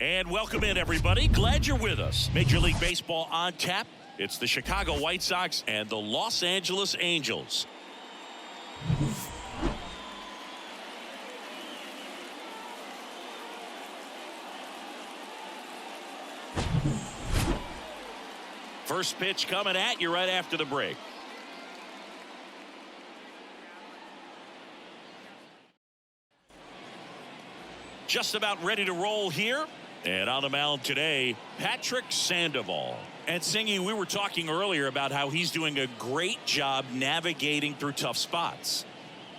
And welcome in, everybody. Glad you're with us. Major League Baseball on tap. It's the Chicago White Sox and the Los Angeles Angels. First pitch coming at you right after the break. Just about ready to roll here. And on the mound today, Patrick Sandoval. And Singy, we were talking earlier about how he's doing a great job navigating through tough spots.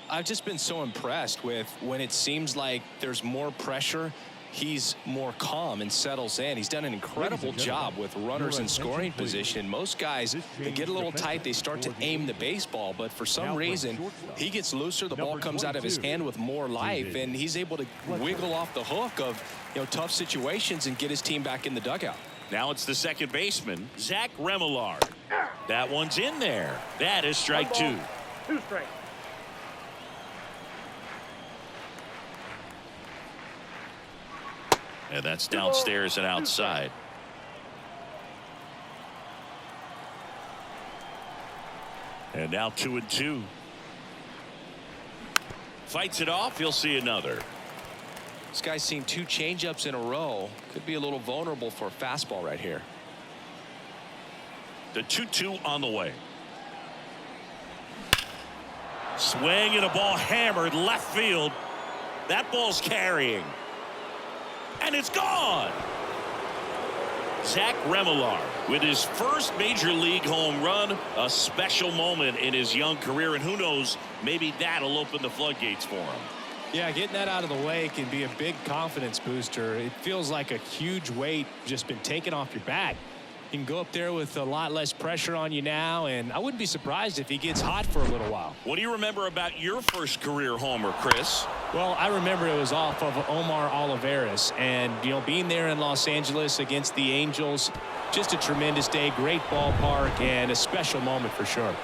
I've just been so impressed with when it seems like there's more pressure, he's more calm and settles in. He's done an incredible job with runners in scoring position. Most guys, they get a little tight, they start to aim the baseball, but for some reason, he gets looser, the ball comes out of his hand with more life, and he's able to wiggle off the hook of tough situations and get his team back in the dugout. Now it's the second baseman, Zach Remillard. That one's in there. That is strike two. 2 strikes. And that's downstairs and outside. And now 2-2. Fights it off. He'll see another. This guy's seen 2 changeups in a row. Could be a little vulnerable for a fastball right here. The 2-2 on the way. Swing and a ball hammered left field. That ball's carrying. And it's gone. Zach Remillard with his first major league home run, a special moment in his young career, and who knows, maybe that'll open the floodgates for him. Yeah, getting that out of the way can be a big confidence booster. It feels like a huge weight just been taken off your back. You can go up there with a lot less pressure on you now, and I wouldn't be surprised if he gets hot for a little while. What do you remember about your first career homer, Chris? Well, I remember it was off of Omar Olivares, and being there in Los Angeles against the Angels, just a tremendous day, great ballpark, and a special moment for sure.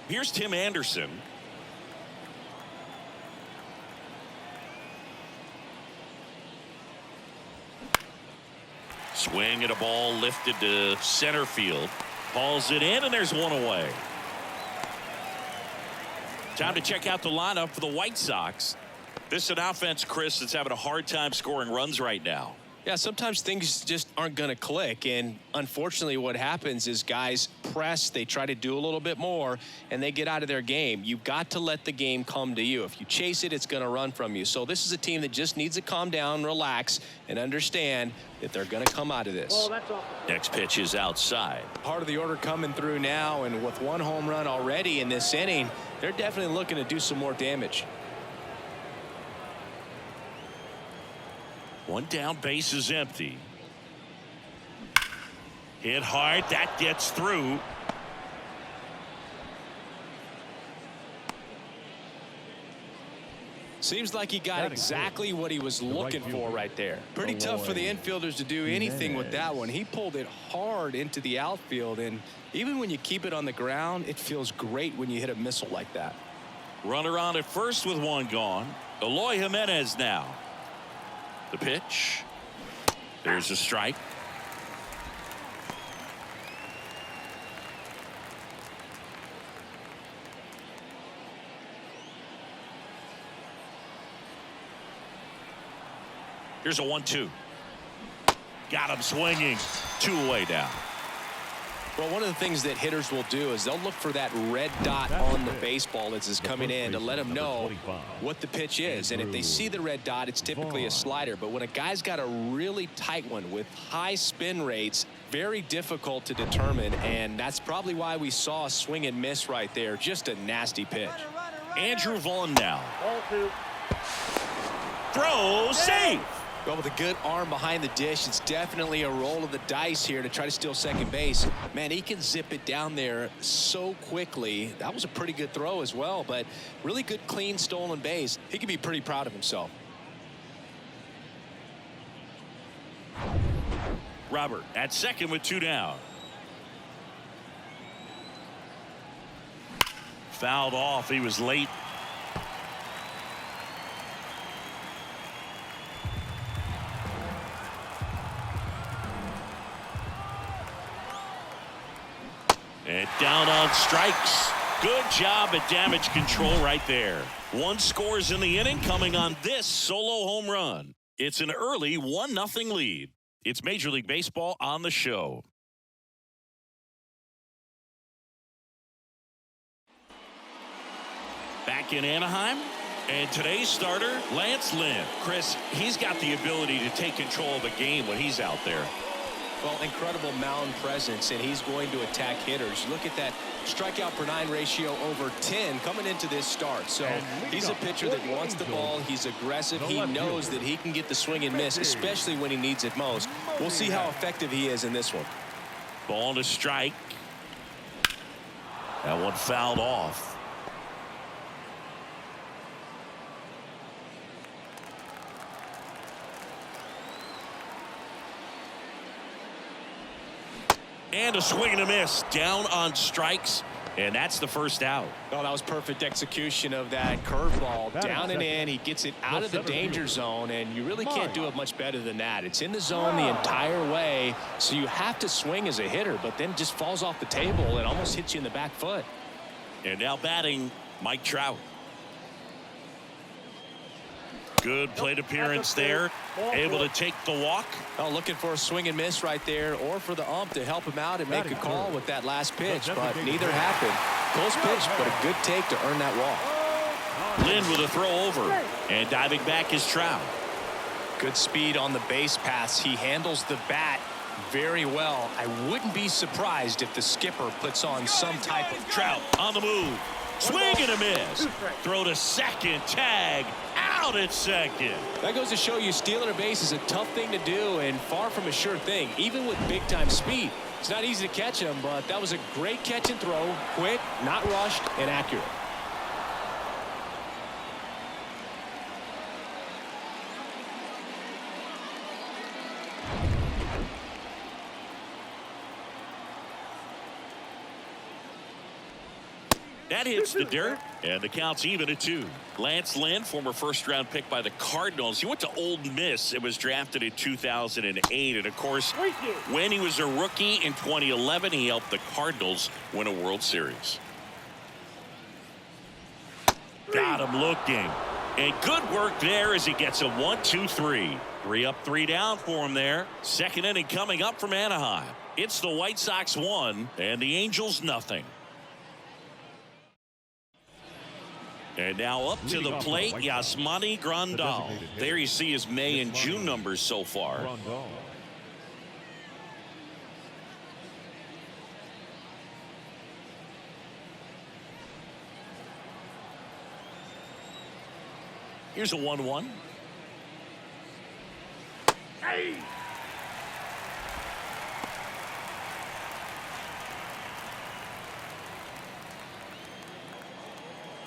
Here's Tim Anderson. Swing at a ball lifted to center field. Hauls it in, and there's one away. Time to check out the lineup for the White Sox. This is an offense, Chris, that's having a hard time scoring runs right now. Yeah, sometimes things just aren't going to click, and unfortunately what happens is guys press, they try to do a little bit more, and they get out of their game. You've got to let the game come to you. If you chase it, it's going to run from you. So this is a team that just needs to calm down, relax, and understand that they're going to come out of this. Well, that's all. Next pitch is outside. Part of the order coming through now, and with 1 home run already in this inning, they're definitely looking to do some more damage. One down, base is empty. Hit hard, that gets through. Seems like he got exactly what he was looking for right there. Pretty tough for the infielders to do anything with that one. He pulled it hard into the outfield, and even when you keep it on the ground, it feels great when you hit a missile like that. Runner on at first with 1 gone. Eloy Jimenez now. The pitch. There's a strike. Here's a 1-2. Got him swinging. 2 away now. Well, one of the things that hitters will do is they'll look for that red dot on the baseball as it's coming in to let them know what the pitch is. And if they see the red dot, it's typically a slider. But when a guy's got a really tight one with high spin rates, very difficult to determine. And that's probably why we saw a swing and miss right there. Just a nasty pitch. Andrew Vaughn now. Ball 2. Throw safe. Well, with a good arm behind the dish, it's definitely a roll of the dice here to try to steal second base. Man, he can zip it down there so quickly. That was a pretty good throw as well, but really good, clean, stolen base. He can be pretty proud of himself. Robert at second with 2 down. Fouled off. He was late. And down on strikes. Good job at damage control right there. 1 scores in the inning coming on this solo home run. It's an early 1-0 lead. It's Major League Baseball on the show. Back in Anaheim, and today's starter, Lance Lynn. Chris, he's got the ability to take control of a game when he's out there. Well, incredible mound presence, and he's going to attack hitters. Look at that strikeout per 9 ratio over 10 coming into this start. So he's a pitcher that wants the ball. He's aggressive. He knows that he can get the swing and miss, especially when he needs it most. We'll see how effective he is in this one. Ball to strike. That one fouled off. And a swing and a miss. Down on strikes. And that's the first out. Oh, that was perfect execution of that curveball. Down and in. He gets it out of the danger zone, and you really can't do it much better than that. It's in the zone the entire way, so you have to swing as a hitter, but then it just falls off the table and almost hits you in the back foot. And now batting, Mike Trout. Good plate appearance there. Able to take the walk. Oh, looking for a swing and miss right there, or for the ump to help him out and make a call with that last pitch, but neither happened. Close pitch, but a good take to earn that walk. Lynn with a throw over, and diving back is Trout. Good speed on the base paths. He handles the bat very well. I wouldn't be surprised if the skipper puts on some type of Trout on the move. Swing and a miss. Throw to second. Tag. Out at second. That goes to show you stealing a base is a tough thing to do and far from a sure thing, even with big-time speed. It's not easy to catch him, but that was a great catch and throw. Quick, not rushed, and accurate. That hits the dirt, and the count's even at 2. Lance Lynn, former first-round pick by the Cardinals. He went to Ole Miss and was drafted in 2008. And, of course, when he was a rookie in 2011, he helped the Cardinals win a World Series. Got him looking. And good work there as he gets a 1-2-3. 3 up, 3 down for him there. Second inning coming up from Anaheim. It's the White Sox 1 and the Angels nothing. And now up to the plate, Yasmani Grandal. There you see his May and June numbers so far. Here's a 1-1. Hey!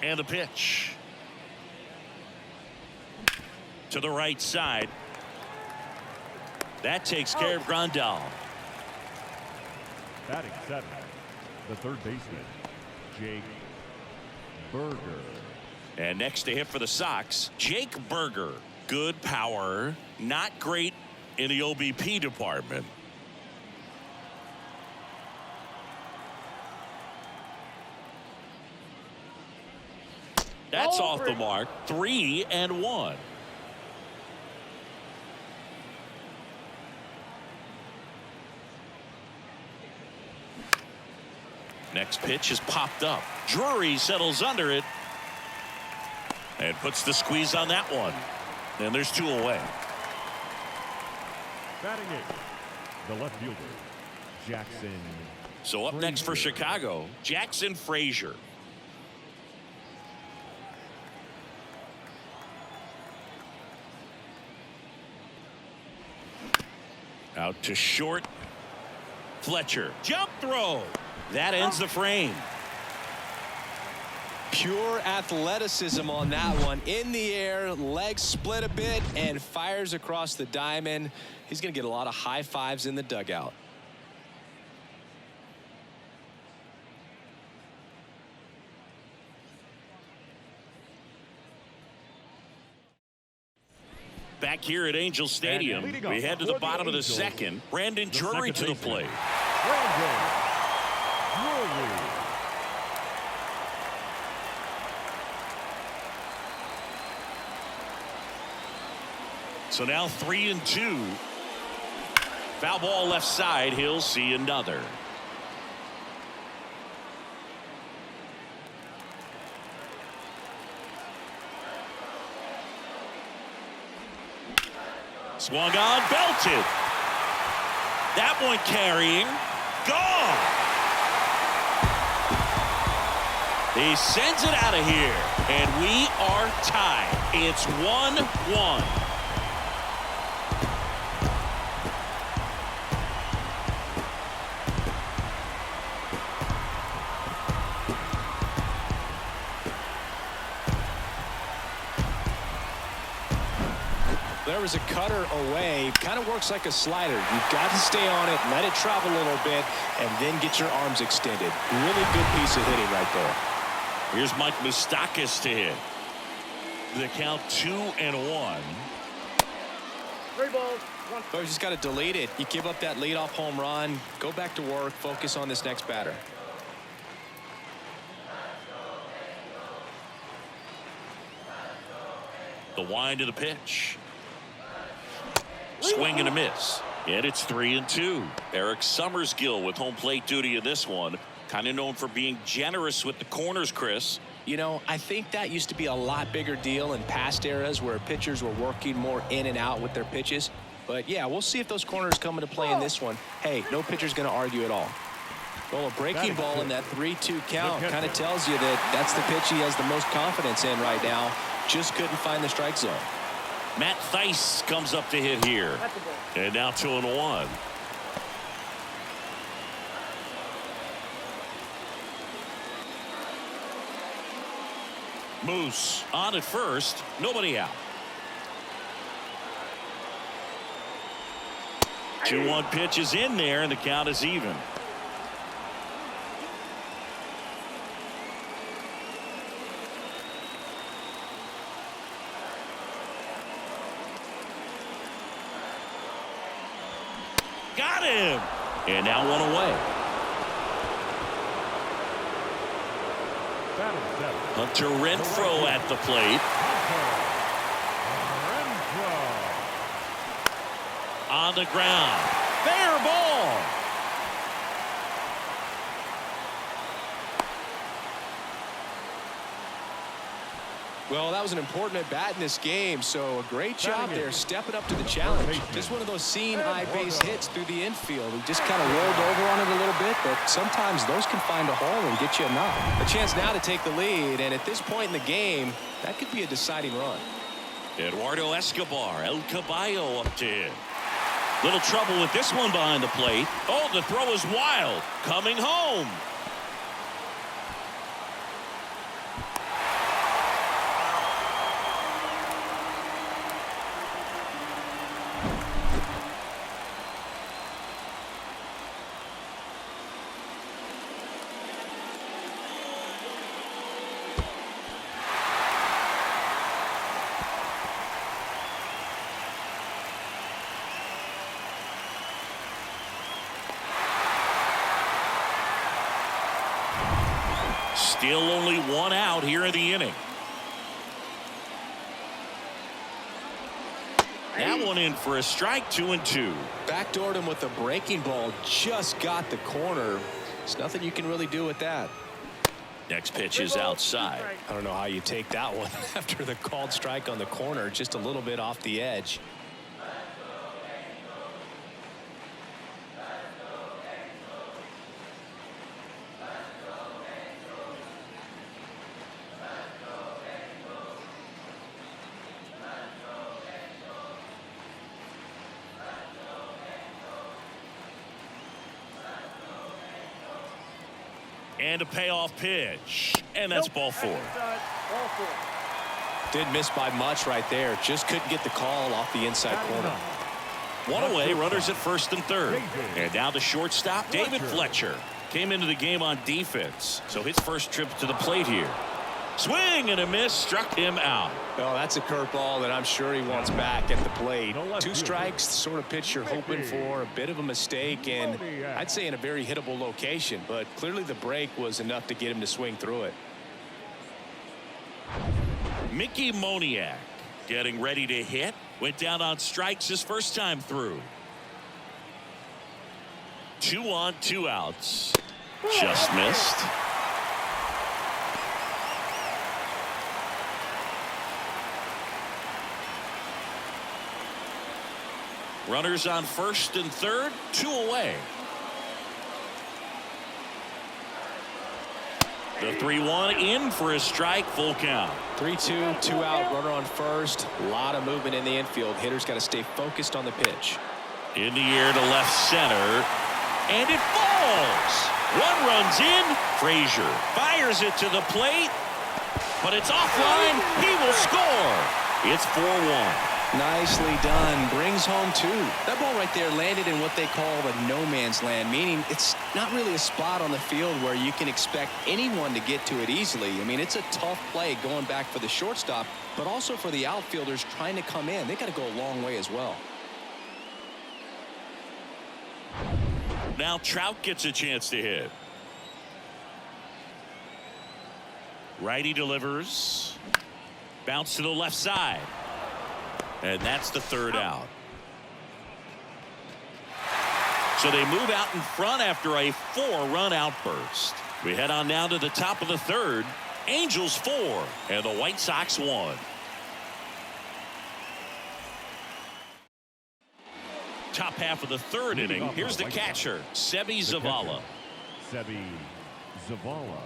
And the pitch to the right side. That takes care of Grandal. Batting 7, the third baseman, Jake Burger. And next to hit for the Sox, Jake Burger. Good power, not great in the OBP department. That's off the mark. 3-1. Next pitch is popped up. Drury settles under it and puts the squeeze on that one. And there's 2 away. Batting 8, the left fielder, Jackson. So up next for Chicago, Jackson Frazier. Out to short. Fletcher. Jump throw. That ends the frame. Pure athleticism on that one. In the air, legs split a bit, and fires across the diamond. He's going to get a lot of high fives in the dugout. Back here at Angel Stadium, we head to the bottom of the second. Brandon Drury to the plate. Brandon Drury. So now 3-2. Foul ball left side. He'll see another. Swung on, belted. That one carrying. Gone. He sends it out of here. And we are tied. It's 1-1. There was a cutter away. Kind of works like a slider. You've got to stay on it, let it travel a little bit, and then get your arms extended. Really good piece of hitting right there. Here's Mike Moustakas to hit. The count 2-1. 3 balls, 1. So you just got to delete it. You give up that leadoff home run. Go back to work. Focus on this next batter. The wind of the pitch. Swing and a miss. And it's 3-2. Eric Summersgill with home plate duty in this one. Kind of known for being generous with the corners, Chris. You know, I think that used to be a lot bigger deal in past eras where pitchers were working more in and out with their pitches. But yeah, we'll see if those corners come into play in this one. Hey, no pitcher's going to argue at all. Well, a breaking ball in that 3-2 count kind of tells you that that's the pitch he has the most confidence in right now. Just couldn't find the strike zone. Matt Theis comes up to hit here. And now 2-1. Moose on at first. Nobody out. 2-1 pitch is in there, and the count is even. Got him. And now 1 away. Hunter Renfroe at the plate. On the ground. Fair ball. Well, that was an important at bat in this game, so a great job there stepping up to the challenge. Just one of those seeing high base hits through the infield. He just kind of rolled over on it a little bit, but sometimes those can find a hole and get you a knock. A chance now to take the lead, and at this point in the game, that could be a deciding run. Eduardo Escobar, El Caballo up to hit. Little trouble with this one behind the plate. Oh, the throw is wild. Coming home. Still only 1 out here in the inning. That one in for a strike. 2-2. Backdoored him with a breaking ball. Just got the corner. There's nothing you can really do with that. Next pitch is outside. I don't know how you take that one after the called strike on the corner. Just a little bit off the edge. And a payoff pitch. And that's ball 4. Inside, ball 4. Didn't miss by much right there. Just couldn't get the call off the inside corner. One away, runners at first and third. And now the shortstop, David Fletcher. Came into the game on defense, so his first trip to the plate here. Swing and a miss, struck him out. Oh, that's a curveball that I'm sure he wants back at the plate. 2 strikes, the sort of pitch you're hoping for. A bit of a mistake, and I'd say in a very hittable location, but clearly the break was enough to get him to swing through it. Mickey Moniak getting ready to hit. Went down on strikes his first time through. 2 on, 2 outs. Just missed. Runners on first and third, 2 away. The 3-1 in for a strike, full count. 3-2, 2 out, runner on first. A lot of movement in the infield. Hitters got to stay focused on the pitch. In the air to left center. And it falls. 1 runs in. Frazier fires it to the plate. But it's offline. He will score. It's 4-1. Nicely done. Brings home 2. That ball right there landed in what they call the no man's land, meaning it's not really a spot on the field where you can expect anyone to get to it easily. I mean, it's a tough play going back for the shortstop, but also for the outfielders trying to come in. They got to go a long way as well. Now Trout gets a chance to hit. Righty delivers. Bounce to the left side. And that's the 3rd out. So they move out in front after a 4-run outburst. We head on down to the top of the 3rd. Angels 4 and the White Sox 1. Top half of the 3rd inning. Here's the catcher, Sebi Zavala. Sebi Zavala.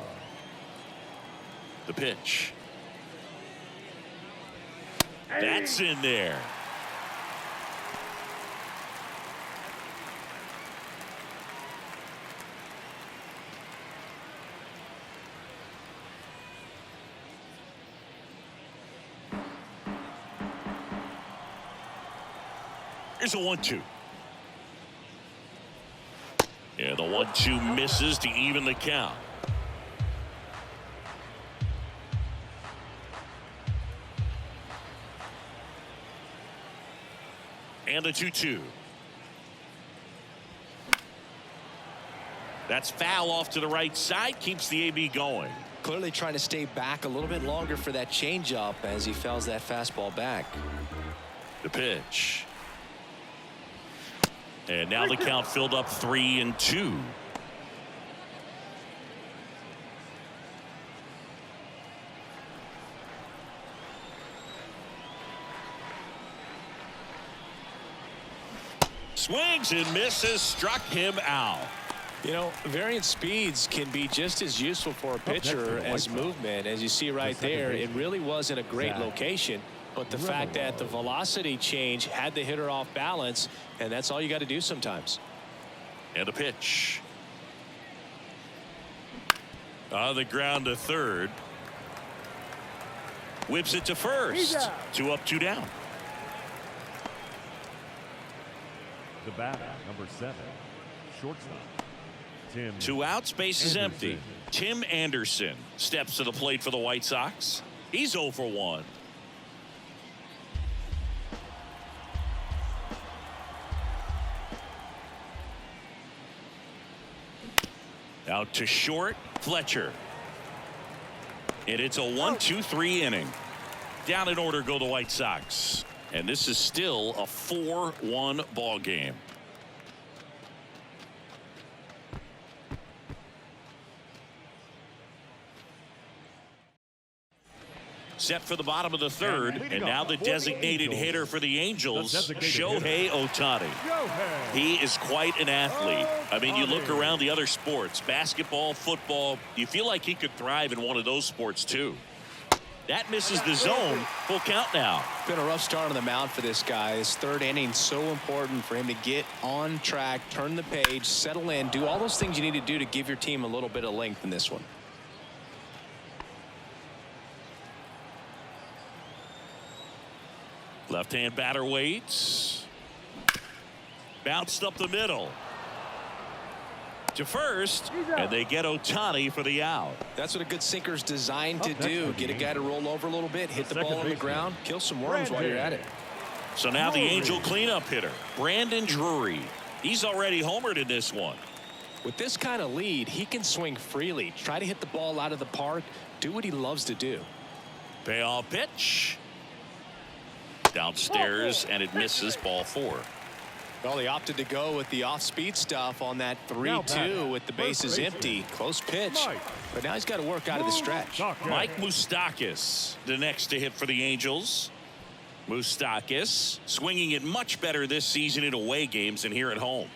The pitch. That's in there. Here's a 1-2. Yeah, the 1-2 misses to even the count. And the 2-2. That's foul off to the right side. Keeps the AB going. Clearly trying to stay back a little bit longer for that changeup as he fouls that fastball back. The pitch. And now the count filled up 3-2. Swings and misses, struck him out. You know, variant speeds can be just as useful for a pitcher as movement. As you see right there, it really wasn't a great location, but the fact that the velocity change had the hitter off balance, and that's all you got to do sometimes. And a pitch. On the ground to 3rd. Whips it to 1st. 2 up, 2 down. The batter, number 7, shortstop, Tim. 2 outs, base is empty. Tim Anderson steps to the plate for the White Sox. He's 0 for 1. Out to short, Fletcher. And it's a 1-2-3 inning. Down in order go the White Sox. And this is still a 4-1 ball game. Set for the bottom of the 3rd, and now the designated hitter for the Angels, Shohei Ohtani. He is quite an athlete. I mean, you look around the other sports, basketball, football, you feel like he could thrive in one of those sports too. That misses the zone. Full count now. Been a rough start on the mound for this guy. His third inning, so important for him to get on track, turn the page, settle in, do all those things you need to do to give your team a little bit of length in this one. Left-hand batter waits. Bounced up the middle to first, and they get Ohtani for the out. That's what a good sinker's designed to do. Get a guy to roll over a little bit, hit the ball on the ground, kill some worms while you're at it. So now the Angel cleanup hitter, Brandon Drury. He's already homered in this one. With this kind of lead, he can swing freely, try to hit the ball out of the park, do what he loves to do. Payoff pitch. Downstairs, and it misses, ball 4. Well, he opted to go with the off-speed stuff on that 3-2 with the bases empty. Close pitch, but now he's got to work out of the stretch. Mike Moustakas, the next to hit for the Angels. Moustakas swinging it much better this season in away games than here at home.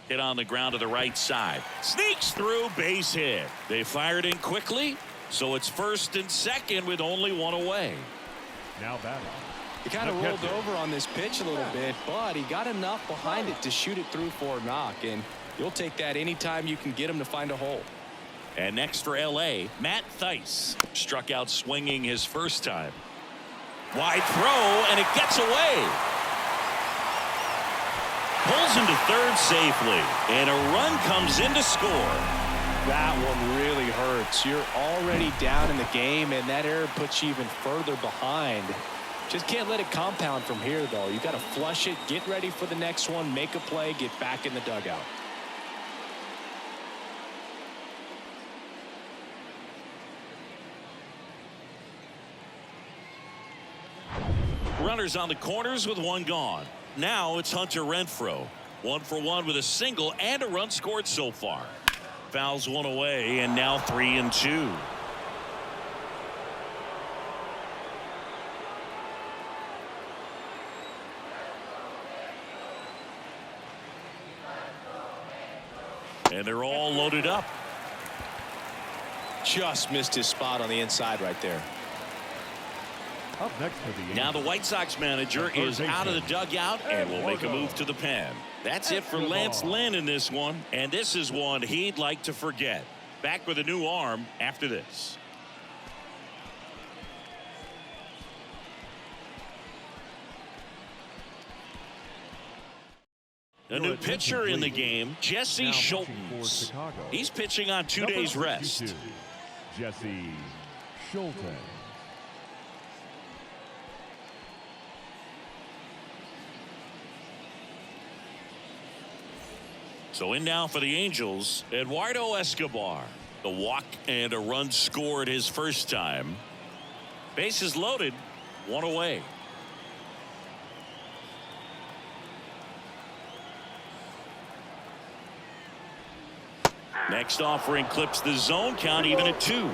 Hit on the ground to the right side. Sneaks through, base hit. They fired in quickly, so it's first and second with only one away. Now batting. He kind of rolled over on this pitch a little bit, but he got enough behind it to shoot it through for a knock, and you'll take that anytime you can get him to find a hole. And next for L.A., Matt Thaiss struck out swinging his first time. Wide throw, and it gets away. Pulls him to third safely, and a run comes in to score. That one really hurts. You're already down in the game, and that error puts you even further behind. Just can't let it compound from here, though. You got to flush it, get ready for the next one, make a play, get back in the dugout. Runners on the corners with one gone. Now it's Hunter Renfroe. 1 for 1 with a single and a run scored so far. Fouls one away, and now 3-2. And they're all loaded up. Just missed his spot on the inside right there. Up next for the Now the White Sox manager is out of the dugout and will make a move to the pen. That's it for Lance Lynn in this one, and this is one he'd like to forget. Back with a new arm after this. A new pitcher in the game, Jesse Schultz. He's pitching on 2 days rest. Jesse Schultz. So in now for the Angels, Eduardo Escobar. The walk and a run scored his first time. Bases loaded, one away. Next offering clips the zone count even at 2.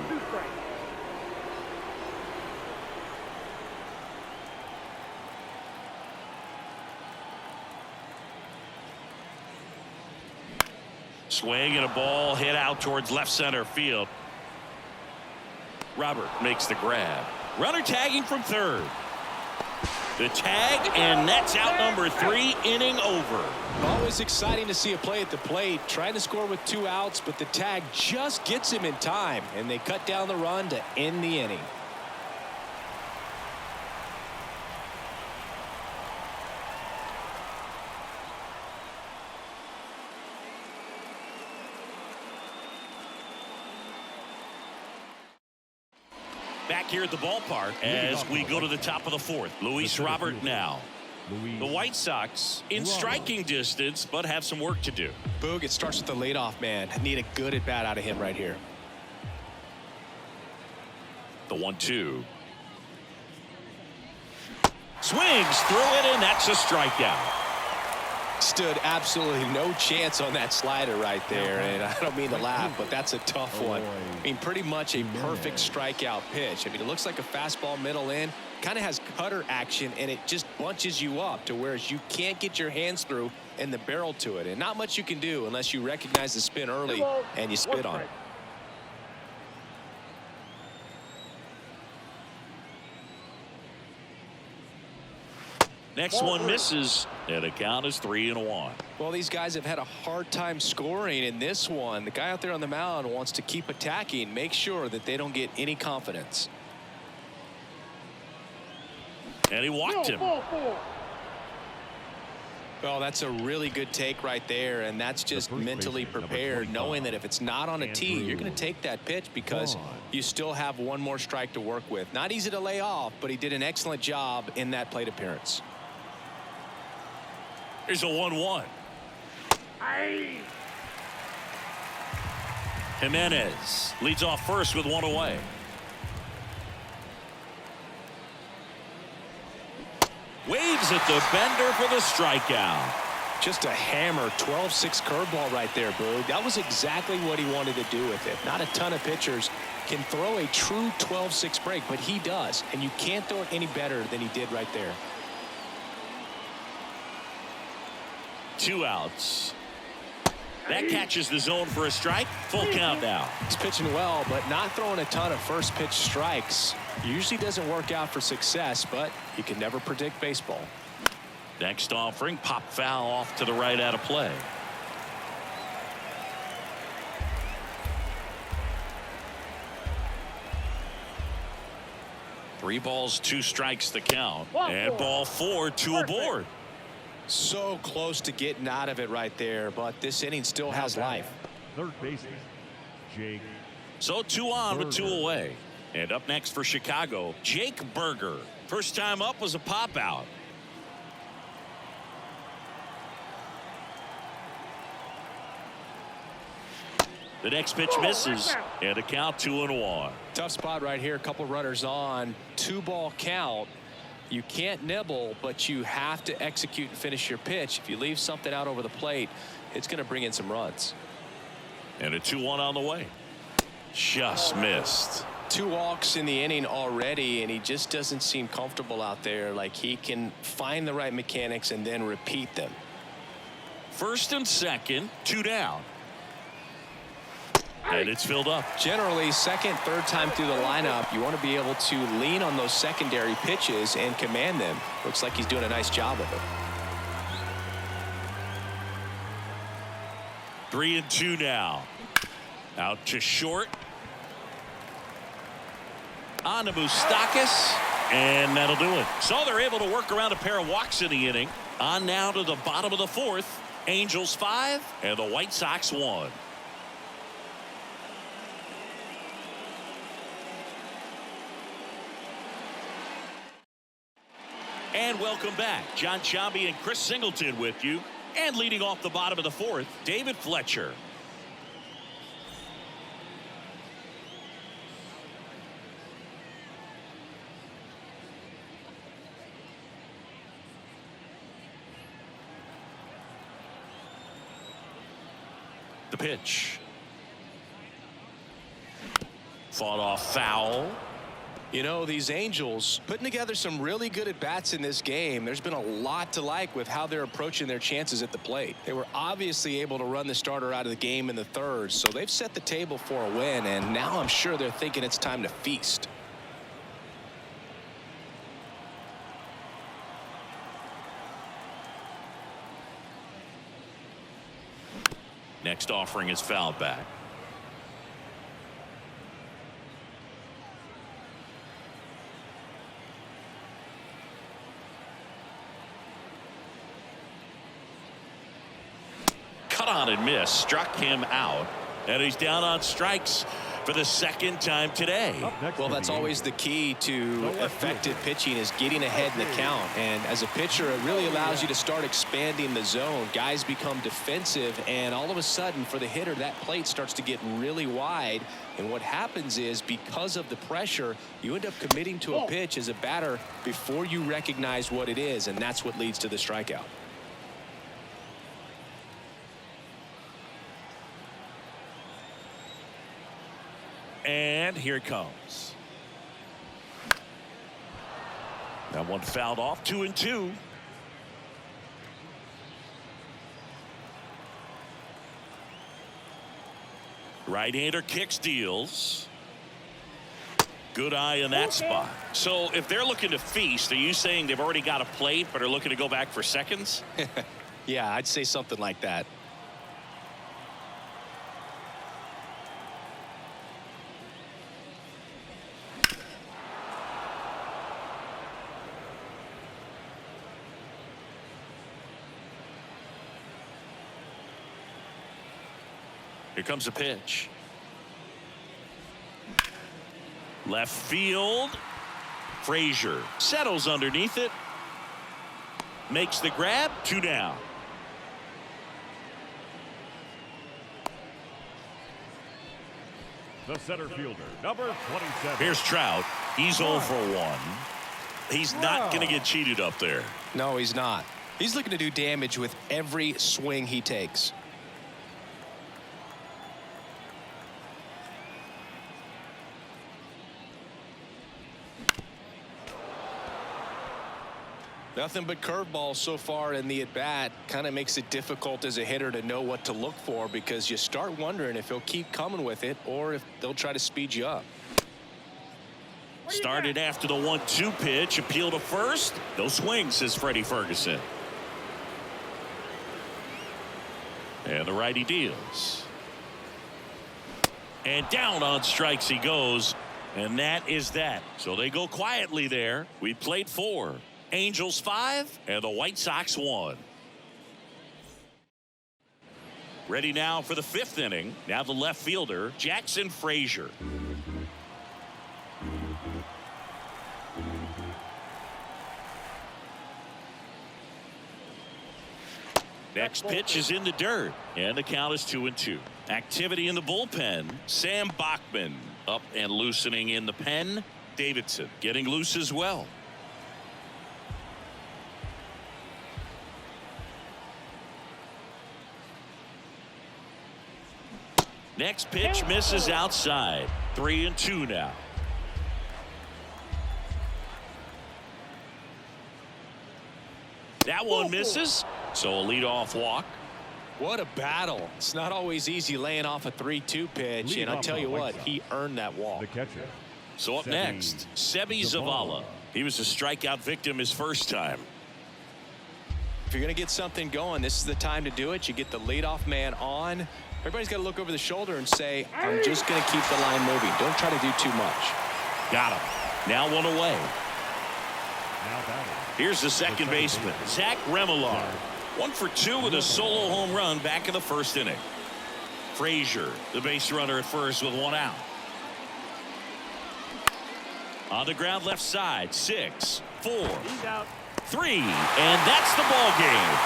Swing and a ball hit out towards left center field. Robert makes the grab. Runner tagging from third. The tag, and that's out number 3, inning over. Always exciting to see a play at the plate, trying to score with 2 outs, but the tag just gets him in time, and they cut down the run to end the inning. Back here at the ballpark as we go to the top of the 4th. Luis Robert now. The White Sox in striking distance, but have some work to do. Boog, it starts with the leadoff man. Need a good at bat out of him right here. The 1-2. Swings through it, and that's a strikeout. Stood absolutely no chance on that slider right there, and I don't mean to laugh, but that's a tough one. I mean, pretty much a perfect strikeout pitch. I mean, it looks like a fastball middle in, kind of has cutter action, and it just bunches you up to where you can't get your hands through and the barrel to it, and not much you can do unless you recognize the spin early and you spit on it. Next one misses, and the count is 3-1. Well, these guys have had a hard time scoring in this one. The guy out there on the mound wants to keep attacking, make sure that they don't get any confidence. And he walked him. Well, that's a really good take right there, and that's just mentally prepared, knowing that if it's not on a tee, you're going to take that pitch because you still have one more strike to work with. Not easy to lay off, but he did an excellent job in that plate appearance. Here's a 1-1. Jimenez leads off first with one away. Waves at the bender for the strikeout. Just a hammer 12-6 curveball right there, Boo. That was exactly what he wanted to do with it. Not a ton of pitchers can throw a true 12-6 break, but he does, and you can't throw it any better than he did right there. 2 outs. That catches the zone for a strike. Full count now. He's pitching well, but not throwing a ton of first pitch strikes. Usually doesn't work out for success, but you can never predict baseball. Next offering, pop foul off to the right out of play. Three balls, 2 strikes the count. And ball 4, 2 aboard. So close to getting out of it right there, but this inning still has life. Third baseman, Jake. So 2 on with 2 away. And up next for Chicago, Jake Berger. First time up was a pop out. The next pitch misses, and a count 2-1. Tough spot right here. A couple runners on. 2-ball count. You can't nibble, but you have to execute and finish your pitch. If you leave something out over the plate, it's going to bring in some runs. And a 2-1 on the way. Just missed. 2 walks in the inning already, and he just doesn't seem comfortable out there. Like he can find the right mechanics and then repeat them. First and second, 2 down. And it's filled up. Generally, second, third time through the lineup, you want to be able to lean on those secondary pitches and command them. Looks like he's doing a nice job of it. 3-2 now. Out to short. On to Moustakas, and that'll do it. So they're able to work around a pair of walks in the inning. On now to the bottom of the 4th. Angels 5 and the White Sox 1. And welcome back. John Chambi and Chris Singleton with you. And leading off the bottom of the 4th, David Fletcher. The pitch. Fought off foul. You know, these Angels putting together some really good at-bats in this game. There's been a lot to like with how they're approaching their chances at the plate. They were obviously able to run the starter out of the game in the 3rd, so they've set the table for a win, and now I'm sure they're thinking it's time to feast. Next offering is fouled back. Cut on and miss, struck him out, and he's down on strikes for the 2nd time today. Well, that's always the key to effective pitching, is getting ahead in the count. And as a pitcher, it really allows you to start expanding the zone. Guys become defensive, and all of a sudden for the hitter, that plate starts to get really wide. And what happens is, because of the pressure, you end up committing to a pitch as a batter before you recognize what it is, and that's what leads to the strikeout. And here it comes. That one fouled off. 2-2. Right-hander kicks, deals. Good eye in that spot. So if they're looking to feast, are you saying they've already got a plate but are looking to go back for seconds? Yeah, I'd say something like that. Here comes a pitch. Left field. Frazier settles underneath it. Makes the grab. 2 down. The center fielder, number 27. Here's Trout. He's 0 for 1. He's not going to get cheated up there. No, he's not. He's looking to do damage with every swing he takes. Nothing but curveballs so far in the at-bat. Kind of makes it difficult as a hitter to know what to look for because you start wondering if he'll keep coming with it or if they'll try to speed you up. Started after the 1-2 pitch. Appeal to first. No swing, says Freddie Ferguson. And the righty deals. And down on strikes he goes. And that is that. So they go quietly there. We played 4. Angels 5 and the White Sox 1. Ready now for the 5th inning. Now the left fielder, Jackson Frazier. Next pitch is in the dirt, and the count is 2-2. Activity in the bullpen. Sam Bachman up and loosening in the pen. Davidson getting loose as well. Next pitch misses outside. 3-2 now. That one misses. So a leadoff walk. What a battle. It's not always easy laying off a 3-2 pitch. And I'll tell you what, he earned that walk. The catcher. So up next, Sebi Zavala. He was a strikeout victim his first time. If you're going to get something going, this is the time to do it. You get the leadoff man on. Everybody's got to look over the shoulder and say, I'm just going to keep the line moving. Don't try to do too much. Got him. Now 1 away. Now batting. Here's the second baseman, Zach Remillard. 1 for 2 with a solo home run back in the 1st inning. Frazier, the base runner at first with 1 out. On the ground left side, 6, 4, 3, and that's the ball game.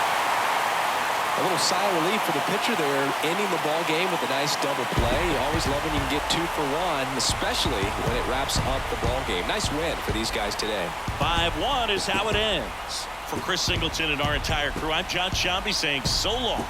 A little sigh of relief for the pitcher there, ending the ball game with a nice double play. You always love when you can get 2 for 1, especially when it wraps up the ball game. Nice win for these guys today. 5-1 is how it ends. For Chris Singleton and our entire crew, I'm John Shambi saying so long.